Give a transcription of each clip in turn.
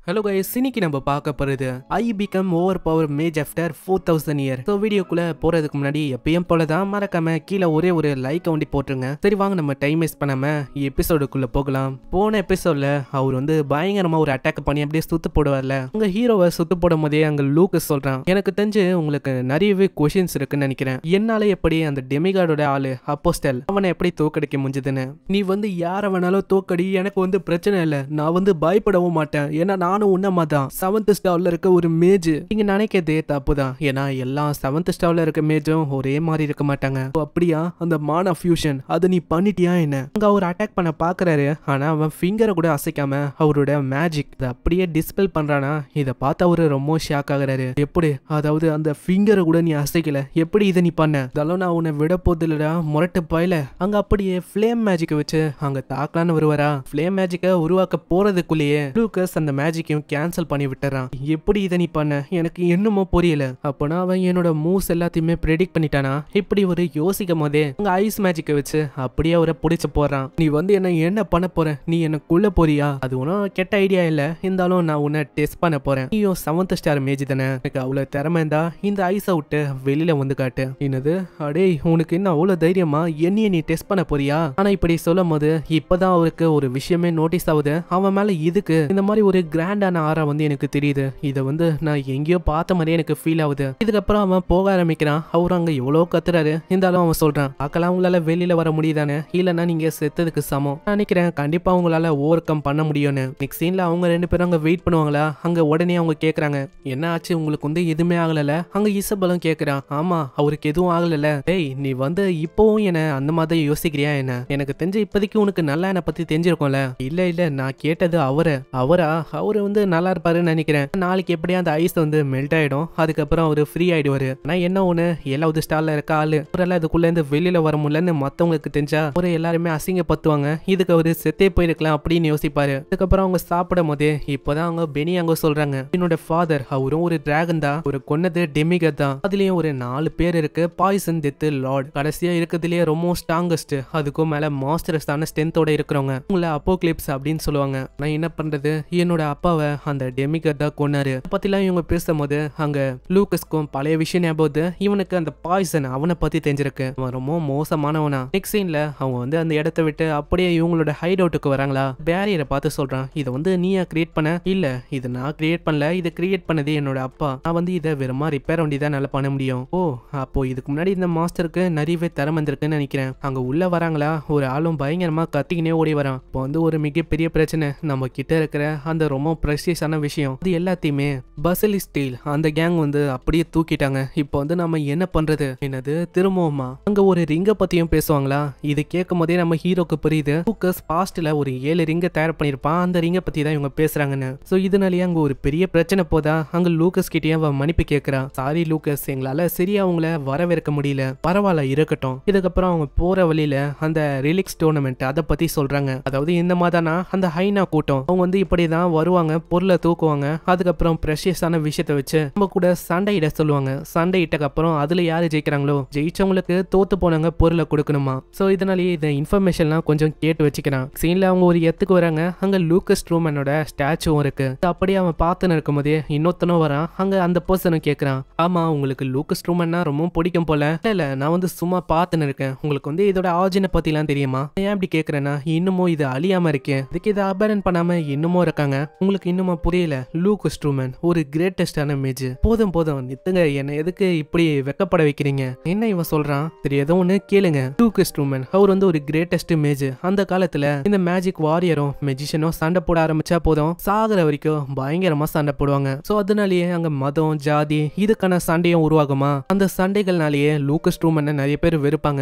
Hello guys, இன்னைக்கு நம்ம பார்க்க போறது I become overpowered mage after 4000 year. So வீடியோக்குள்ள போறதுக்கு முன்னாடி எப்பயும் போல தான் மறக்காம கீழ ஒரே லைக் ஒண்டி போட்டுருங்க. சரி வாங்க நம்ம டைம் வேஸ்ட் பண்ணாம எபிசோடுக்குள்ள போகலாம். போன எபிசோட்ல அவர் வந்து பயங்கரமா ஒரு அட்டாக் பண்ணி அப்படியே சுத்து போடுவார்ல. உங்க ஹீரோவை சுத்து போடும் போதே அங்க லூக்கஸ் சொல்றான், எனக்கு தெரிஞ்சு உங்களுக்கு நிறையவே கொஸ்டின்ஸ் இருக்குன்னு நினைக்கிறேன். என்னால எப்படி அந்த டெமிகாடோட ஆளு அப்போஸ்டல் அவனை எப்படி தோக்கடிக்க முடிஞ்சதுன்னு. நீ வந்து யார வேணாலும் தோக்கடி, எனக்கு வந்து பிரச்சனை இல்லை, நான் வந்து பயப்படவும் மாட்டேன், ஏன்னா நானும் உன்னமா தான் 7th ஸ்டார்ல இருக்க ஒரு மேஜ். நீங்க நினைக்கிறதே தப்புதான், ஏன்னா எல்லா 7th ஸ்டார்ல இருக்க மேஜும் ஒரே மாதிரி இருக்க மாட்டாங்க. அப்படியா அந்த மானா ஃபியூஷன் அதை நீ பண்ணிட்டியா என்ன? அங்க அவர் அட்டாக் பண்ண பாக்குறாரு, ஆனா அவன் ஃபிங்கரை கூட அசைக்காம அவரோட மேஜிக் அதை அப்படியே டிஸ்பெல் பண்றானா. இதை பார்த்து அவரு ரொம்ப ஷாக் ஆகுறாரு. எப்படி, அதாவது அந்த ஃபிங்கரை கூட நீ அசைக்கல, எப்படி இதை நீ பண்ண? இதெல்லாம் நான் உன்னை விட போதில்லடா முரட்டு பாயில. அங்க அப்படியே ஃபிளேம் மேஜிக்கை வச்சு அங்க தாக்கலான்னு வருவாரா. ஃபிளேம் மேஜிக்கை உருவாக்க போறதுக்குள்ளேயே லூக்கஸ் அந்த மேஜிக்கையும் கேன்சல் பண்ணி விட்டுறான். எப்படி இதை நீ பண்ண, எனக்கு என்னமோ புரியல. அப்பனா அவன் என்னோட மூவ்ஸ் எல்லாத்தையுமே ப்ரெடிக்ட் பண்ணிட்டானா. இப்படி ஒரு யோசிக்கும் போதே அங்க ஐஸ் மேஜிக்கை வச்சு அப்படியே அவரை பிடிச்சு போறான். நீ வந்து என்ன பண்ண போற, நீ எனக்குள்ள போறியா? அது ஒன்றும் கெட்ட ஐடியா இல்ல, இருந்தாலும் நான் உன்னை டெஸ்ட் பண்ண போறேன். நீயும் 7th ஸ்டார் மேஜ் தானே, எனக்கு அவ்வளவு திறமை இருந்தா இந்த ஐஸை விட்டு வெளியில வந்து காட்டு. என்னது, அடே உனக்கு என்ன அவ்வளவு தைரியமா என்னைய நீ டெஸ்ட் பண்ண போறியா? ஆனா இப்படி சொல்லும் போது இப்பதான் அவருக்கு ஒரு விஷயமே நோட்டீஸ் ஆகுது. அவன் மேல இதுக்கு இந்த மாதிரி ஒரு கிராண்டான ஆரா வந்து எனக்கு தெரியுது. இதை வந்து நான் எங்கேயோ பார்த்த மாதிரியே எனக்கு ஃபீல் ஆகுது. இதுக்கப்புறம் அவன் போக ஆரம்பிக்கிறான். அவரு அங்க எவ்வளவு கத்துறாரு, இருந்தாலும் அவன் சொல்றான், பார்க்கலாம் உங்களால வெளியில வர முடியுதானே, இல்லைன்னா நீங்க செத்ததுக்கு சமம். நான் நினைக்கிறேன் கண்டிப்பா உங்களால ஓவர் கம் பண்ண முடியும்னு. நெக்ஸ்ட் சீன்ல அவங்க 2 பேரும் அங்க வெயிட் பண்ணுவாங்களா. அங்க உடனே அவங்க கேக்குறாங்க, என்ன ஆச்சு, உங்களுக்கு வந்து எதுவுமே ஆகல? அங்க இசபெலும் கேக்குறான், ஆமா அவருக்கு எதுவும் ஆகல. டேய் நீ வந்து இப்பவும் என்ன அந்த மாதிரி யோசிக்கிறியா என்ன? எனக்கு தெரிஞ்ச இப்போதைக்கு உனக்கு நல்லா என்னை பத்தி தெரிஞ்சிருக்கும்ல. இல்ல நான் கேட்டது அவரு வந்து நல்லா இருப்பாருன்னு நினைக்கிறேன். நாளைக்கு எப்படியா அந்த ஐஸ் வந்து மெல்ட் ஆயிடும், அதுக்கப்புறம் அவரு ஃப்ரீ ஆயிடுவாரு. ஆனா என்ன ஒண்ணு, 7th ஸ்டார்ல இருக்க ஆளு அவரால் அதுக்குள்ள இருந்து வெளியில வர முடியலன்னு மத்தவங்களுக்கு தெரிஞ்சா ஒரு எல்லாருமே அசிங்கப்படுத்துவாங்க. இதுக்கு அவரு செத்தே போயிருக்கலாம் அப்படின்னு யோசிப்பாரு. அதுக்கப்புறம் அவங்க சாப்பிடும் போதே இப்பதான் அவங்க பெனி அங்க சொல்றாங்க, என்னோட ஃபாதர் அவரும் ஒரு டிராகன் தான், ஒரு கொன்னது டெமிகட் தான், அதுலயும் ஒரு 4 பேர் இருக்கு, பாய்சன் டெத் லார்ட், கடைசியா இருக்கிறதுலயே ரொம்ப ஸ்ட்ராங்கஸ்ட், அதுக்கும் மேல மாஸ்டர்ஸான ஸ்ட்ரென்த்தோட இருக்கிறவங்க உங்களை அப்போக்லிப்ஸ் அப்படின்னு சொல்லுவாங்க. நான் என்ன பண்றது, என்னோட அப்பாவை அந்த டெமிகட் தான் கொன்னாரு. பத்திலாம் இவங்க பேசும்போது அங்க லூக்கஸ்க்கும் பழைய விஷயம் ஞாபகம், இவனுக்கு அந்த பாய்சன் அவனை பத்தி தெரிஞ்சிருக்கு, அவன் ரொம்ப மோசமானவனா. நெக்ஸ்ட் சீன்ல அவங்க வந்து அந்த இடத்த விட்டு அப்படியே இவங்களோட ஹைட் அவுட்டுக்கு வராங்களா. பேரியரை பார்த்து சொல்றான், இதை வந்து நீயா கிரியேட் பண்ண? இல்ல இது நான் கிரியேட் பண்ணல, இதை கிரியேட் பண்ணது என்னோட அப்பா, நான் வந்து இதை வெறுமா ரிப்பேர் பண்ணி தான் நல்லா பண்ண முடியும். ஓ அப்போ இதுக்கு முன்னாடி இந்த மாஸ்டருக்கு நிறையவே திறமை இருந்திருக்குன்னு நினைக்கிறேன். அங்க உள்ள வராங்களா, ஒரு ஆளும் பயங்கரமா கத்திக்கினே ஓடி வரான். இப்போ வந்து ஒரு மிகப்பெரிய பிரச்சனை, நம்ம கிட்ட இருக்கிற அந்த ரொம்ப ப்ரெஷியஸான விஷயம் அது எல்லாத்தையுமே பசிலிஸ்டீல் அந்த கேங் வந்து அப்படியே தூக்கிட்டாங்க. இப்போ வந்து நம்ம என்ன பண்றது? என்னது திரும்பவுமா? அங்க ஒரு ரிங்க பத்தியும் பேசுவாங்களா. இது கேட்கும் போதே நம்ம ஹீரோக்கு புரியுது, லூக்கஸ் பாஸ்ட்ல ஒரு 7 ரிங்க தயார் பண்ணிருப்பான், அந்த ரிங்க பத்தி தான் இவங்க பேசுறாங்கன்னு. சோ இதனாலேயே அங்க ஒரு பெரிய பிரச்சனை போதா. அங்க லூக்கஸ் கிட்டயே அவன் மன்னிப்பு கேட்கிறான், சாரி லூக்கஸ், எங்களால சரியா அவங்கள வரவேற்க முடியல, பரவாயில்ல இருக்கட்டும். இதுக்கப்புறம் அவங்க போற வழியில அந்த ரிலிக்ஸ் டோர்னமெண்ட் அதை பத்தி சொல்றாங்க. அதாவது இந்த மாதிரினா அந்த ஹைனா கூட்டம் அவங்க வந்து இப்படிதான் வருவாங்க, பொருளை தூக்குவாங்க, அதுக்கப்புறம் ப்ரெஷியஸான விஷயத்த வச்சு நம்ம கூட சண்டையிட சொல்லுவாங்க. சண்டையிட்டக்கு அப்புறம் அதுல யாரு ஜெயிக்கிறாங்களோ ஜெயிச்சவங்களுக்கு தோத்து போனவங்க பொருளை கொடுக்கணுமா. சோ இதனாலேயே இந்த இன்ஃபர்மேஷன்லாம் கொஞ்சம் கேட்டு வச்சுக்கிறான். சீன்ல அவங்க ஒரு இடத்துக்கு வராங்க, அங்க லூக்கஸ் ட்ரூமனோட ஸ்டாச்சுவும் இருக்கு. அப்படியே அவன் பார்த்துன்னு இருக்கும் போதே இன்னொருத்தனும் வரான். அங்க அந்த பர்சனும் கேட்கறான், ஆமா உங்களுக்கு லூக்கஸ் ட்ரூமன்னா ரொம்ப பிடிக்கும் போல. இல்ல நான் வந்து சும்மா பார்த்துன்னு இருக்கேன், உங்களுக்கு வந்து இதோட ஆரிஜினை பத்தி எல்லாம் தெரியுமா? ஏன் இப்படி கேட்கறேன்னா, இன்னமும் இது அழியாம இருக்கேன், இதுக்கு இதை அபேரன் பண்ணாம இன்னமும் இருக்காங்க, உங்களுக்கு இன்னுமா புரியல? லூக்கஸ் ட்ரூமன் ஒரு கிரேட்டஸ்டான மேஜ். போதும் நித்துங்க, என்ன எதுக்கு இப்படி வெக்கப்பட வைக்கிறீங்க? என்ன இவன் சொல்றான், சரி ஏதோ ஒண்ணு கேளுங்க. லூக்கஸ் ட்ரூமன் அவர் வந்து ஒரு கிரேட்டஸ்ட் மேஜ். அந்த காலத்துல இந்த மேஜிக் வாரியரும் மெஜிஷியனும் சண்டை போட ஆரம்பிச்சா போதும், சாகுற வரைக்கும் பயங்கரமா சண்டை போடுவாங்க. சோ அதனாலேயே அங்க மதம் ஜாதி இதுக்கான சண்டையும் உருவாகுமா. அந்த சண்டைகள்னாலேயே லூக்கஸ் ட்ரூமன் நிறைய பேர் வெறுப்பாங்க.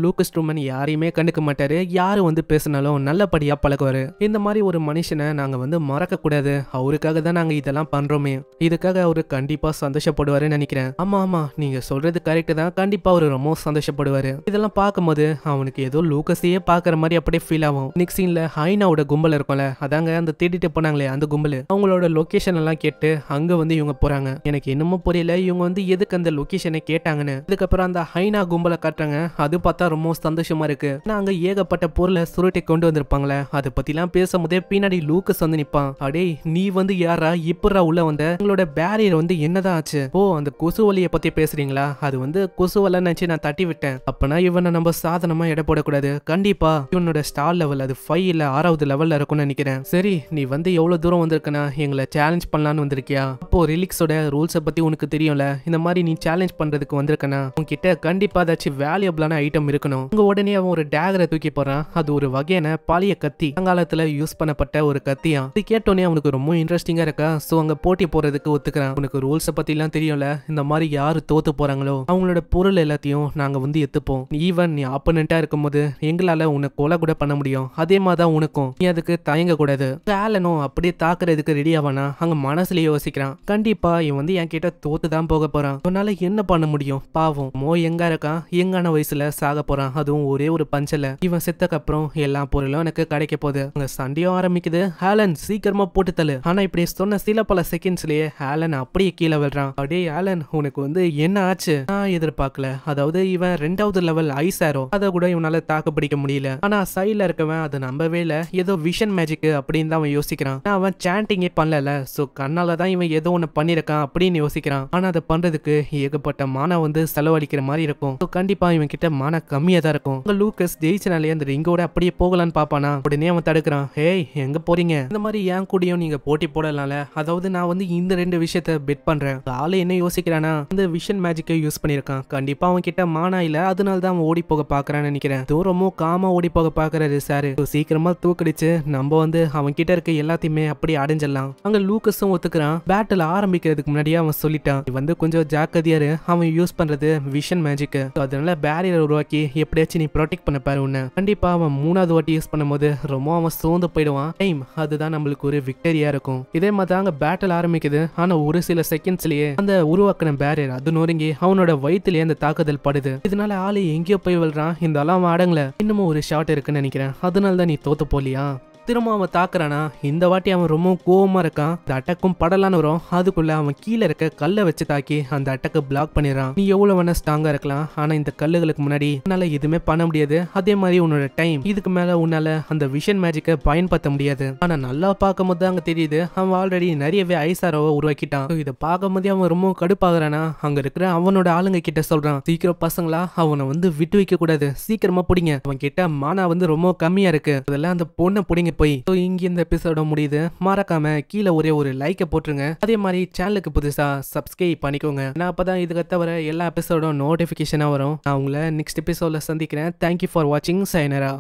லூக்கஸ் ட்ரூமன் யாரையுமே கண்டுக்க மாட்டாரு, யாரு வந்து பேசினாலும் நல்லபடியா பழகுவாரு. இந்த மாதிரி ஒரு மனுஷனை நாங்க வந்து மறக்க கூடாது, அவருக்காக தான் நாங்க இதெல்லாம் பண்றோமே, இதுக்காக அவரு கண்டிப்பா சந்தோஷப்படுவாருன்னு நினைக்கிறேன். ஆமா நீங்க சொல்றது கரெக்ட் தான், கண்டிப்பா அவரு ரொம்ப சந்தோஷப்படுவாரு. இதெல்லாம் பார்க்கும்போது அவனுக்கு ஏதோ லூக்கஸையே பாக்குற மாதிரி அப்படியே ஃபீல் ஆகும். நெக்ஸ்ட் சீன்ல ஹைனாவோட கும்பல் இருக்கும்ல, அதாங்க அந்த தேடிட்டு போனாங்களே அந்த கும்பல், அவங்களோட லொகேஷன் எல்லாம் கேட்டு அங்க வந்து இவங்க போறாங்க. எனக்கு என்னமோ புரியல இவங்க வந்து எதுக்கு அந்த லொகேஷனை கேட்டாங்கன்னு. இதுக்கப்புறம் அந்த ஹைனா கும்பலை காட்டுறாங்க. அது பார்த்தா ரொம்ப சந்தோஷமா இருக்கு. அங்க ஏகப்பட்ட பொருளை சுருட்டி கொண்டு வந்திருப்பாங்களே, அதை பத்தி எல்லாம் பேசும்போதே பின்னாடி லூக்கஸ் வந்து நிப்பான். அடே ஏய் நீ வந்து யாரா இப்பரா உள்ள வந்த உங்களோட பேரியர் வந்து என்னதான் ஆச்சு ஓ அந்த கொசு வலியை பத்தி பேசுறீங்களா அது வந்து கொசு வலை நினைச்சு நான் தட்டி விட்டேன் அப்பனா இவனை நம்ம சாதனமா எடை போடக்கூடாது கண்டிப்பா இவனோட ஸ்டார் லெவல் அது 5 இல்ல 6வது லெவல்ல இருக்கும்னு நினைக்கிறேன் சரி நீ வந்து எவ்வளவு தூரம் வந்திருக்கனா எங்களை சேலஞ்ச் பண்ணலான்னு வந்திருக்கியா அப்போ ரிலிக்ஸோட ரூல்ஸை பத்தி உனக்கு தெரியும்ல இந்த மாதிரி நீ சேலஞ்ச் பண்றதுக்கு வந்திருக்கனா உன்கிட்ட கண்டிப்பா ஏதாச்சும் வேல்யூபிளான ஐட்டம் இருக்கணும் உங்க உடனே அவன் ஒரு டேகரை தூக்கி போறான் அது ஒரு வகையான பழைய கத்தி காலத்துல யூஸ் பண்ணப்பட்ட ஒரு கத்தியா இது கேட்டோன்னே அவனுக்கு ரொம்ப இன்ட்ரெஸ்டிங்கா இருக்கா சோ அங்க போட்டி போறதுக்கு ஒத்துக்கிறான் உனக்கு ரூல்ஸை பத்தி எல்லாம் தெரியும்ல இந்த மாதிரி யாரு தோத்து போறாங்களோ அவங்களோட பொருள் எல்லாத்தையும் நாங்க வந்து எத்துப்போம் ஈவன் நீ ஆப்பனண்டா இருக்கும்போது எங்களால உன்னை கொலை கூட பண்ண முடியும் அதே மாதிரிதான் உனக்கும் நீ அதுக்கு தயங்க கூடாது ஆலனும் அப்படியே தாக்குறதுக்கு ரெடி ஆவானா அங்க மனசுலயே யோசிக்கிறான் கண்டிப்பா இவன் வந்து என் கிட்ட தோத்துதான் போக போறான் அவனால என்ன பண்ண முடியும் பாவம் மோ எங்க இருக்கான் எங்கான வயசுல சாக போறான் அதுவும் ஒரே ஒரு பஞ்சல இவன் செத்தக்கு அப்புறம் எல்லா பொருளும் எனக்கு கிடைக்க போகுது அங்க சண்டையும் ஆரம்பிக்குது ஆலன் சீக்கிரமா போட்டு தள்ளு ஆனா இப்படி சொன்ன சில பல செகண்ட்ஸ்லயே ஆலன் அப்படியே கீழே விழுறான் அப்படியே ஆலன் உனக்கு வந்து என்ன ஆச்சு நான் எதிர்பார்க்கல அதாவது இவன் 2வது லெவல் ஐஸ் ஆரோ அதை கூட இவனால தாக்கு பிடிக்க முடியல ஆனா சைட்ல இருக்கவன் அதை நம்பவே இல்ல ஏதோ விஷன் மேஜிக் அப்படின்னு தான் அவன் யோசிக்கிறான் அவன் சாண்டிங்கே பண்ணல சோ கண்ணாலதான் இவன் ஏதோ ஒண்ணு பண்ணிருக்கான் அப்படின்னு யோசிக்கிறான் ஆனா அதை பண்றதுக்கு ஏகப்பட்ட மானா வந்து செலவழிக்கிற மாதிரி இருக்கும் கண்டிப்பா இவன் கிட்ட மான கம்மியா தான் இருக்கும் லூக்கஸ் ஜெயிச்சனாலே அந்த ரிங்கோட அப்படியே போகலான்னு பாப்பானா உடனே அவன் தடுக்கிறான் ஹேய் எங்க போறீங்க இந்த மாதிரி என் கூடயும் நீங்க போட்டி போடலாம்ல அதாவது நான் வந்து இந்த 2 விஷயத்த பெட் பண்றேன் ஆளு என்ன யோசிக்கிறானா இந்த விஷன் மேஜிக்கை யூஸ் பண்ணிருக்கான் கண்டிப்பா அவன் கிட்ட மானா இல்ல அதனால தான் அவன் ஓடி போக பாக்குறான்னு நினைக்கிறேன் தூரமும் காமா ஓடி போக பாக்குறாரு சாரு சீக்கிரமா தூக்கடிச்சு நம்ம வந்து அவன் கிட்ட இருக்க எல்லாத்தையுமே அப்படி அடைஞ்சிடலாம் அங்க லூக்கஸும் ஒத்துக்கிறான் பேட்டில் ஆரம்பிக்கிறதுக்கு முன்னாடியே அவன் சொல்லிட்டான் வந்து கொஞ்சம் ஜாக்கிரதையாரு அவன் யூஸ் பண்றது விஷன் மேஜிக் அதனால பேரியர் உருவாக்கி எப்படியாச்சும் நீ ப்ரொடெக்ட் பண்ண பாரு உன்ன கண்டிப்பா அவன் 3வது வாட்டி யூஸ் பண்ணும்போது ரொம்ப அவன் சோர்ந்து போயிடுவான் டைம் அதுதான் நம்மளுக்கு ஒரு விக்டரியா இருக்கும் இதே மாதிரி அங்க பேட்டில் ஆரம்பிக்குது ஆனா ஒரு சில செகண்ட்ஸ்லயே அந்த உருவாக்கின பேரியர் அது நொறுங்கி அவனோட வயிற்றுலயே அந்த தாக்குதல் படுது இதனால ஆளு எங்கேயோ போய் விழுறான் இந்த அவன் அடங்கல இன்னமும் ஒரு ஷாட் இருக்குன்னு நினைக்கிறேன் அதனால தான் நீ தோத்து போலியா திரும்ப அவன் தாக்குறானா இந்த வாட்டி அவன் ரொம்ப கோவமா இருக்கான் இந்த அட்டாக்கும் படலான்னு வரும் அதுக்குள்ள அவன் கீழே இருக்க கல்லை வச்சு தாக்கி அந்த அட்டாக்க பிளாக் பண்ணிடுறான் நீ எவ்வளவு வேணா ஸ்ட்ராங்கா இருக்கலாம் ஆனா இந்த கல்லுகளுக்கு முன்னாடி உன்னால எதுவுமே பண்ண முடியாது அதே மாதிரி உன்னோட டைம் இதுக்கு மேல உன்னால அந்த விஷன் மேஜிக்கை பயன்படுத்த முடியாது ஆனா நல்லா பார்க்கும் போது அங்க தெரியுது அவன் ஆல்ரெடி நிறையவே ஐசாரோவை உருவாக்கிட்டான் இதை பார்க்கும் போதே அவன் ரொம்ப கடுப்பாகிறானா அங்க இருக்கிற அவனோட ஆளுங்க கிட்ட சொல்றான் சீக்கிரம் பசங்களா அவனை வந்து விட்டு வைக்க கூடாது சீக்கிரமா பிடிங்க அவன் கிட்ட மானா வந்து ரொம்ப கம்மியா இருக்கு அதெல்லாம் அந்த பொண்ணை பிடிங்க போய் இங்க இந்த எபிசோட முடியுது மறக்காம கீழே ஒரே ஒரு லைக்கை போட்டுருங்க அதே மாதிரி சேனலுக்கு புதுசா சப்ஸ்கிரைப் பண்ணிக்கோங்க நான் அப்பதான் இதுக்கு தவிர எல்லா எபிசோடும் நோட்டிபிகேஷனா வரும் நான் உங்களை நெக்ஸ்ட் எபிசோட்ல சந்திக்கிறேன் தேங்க்யூ ஃபார் வாட்சிங் சைனரா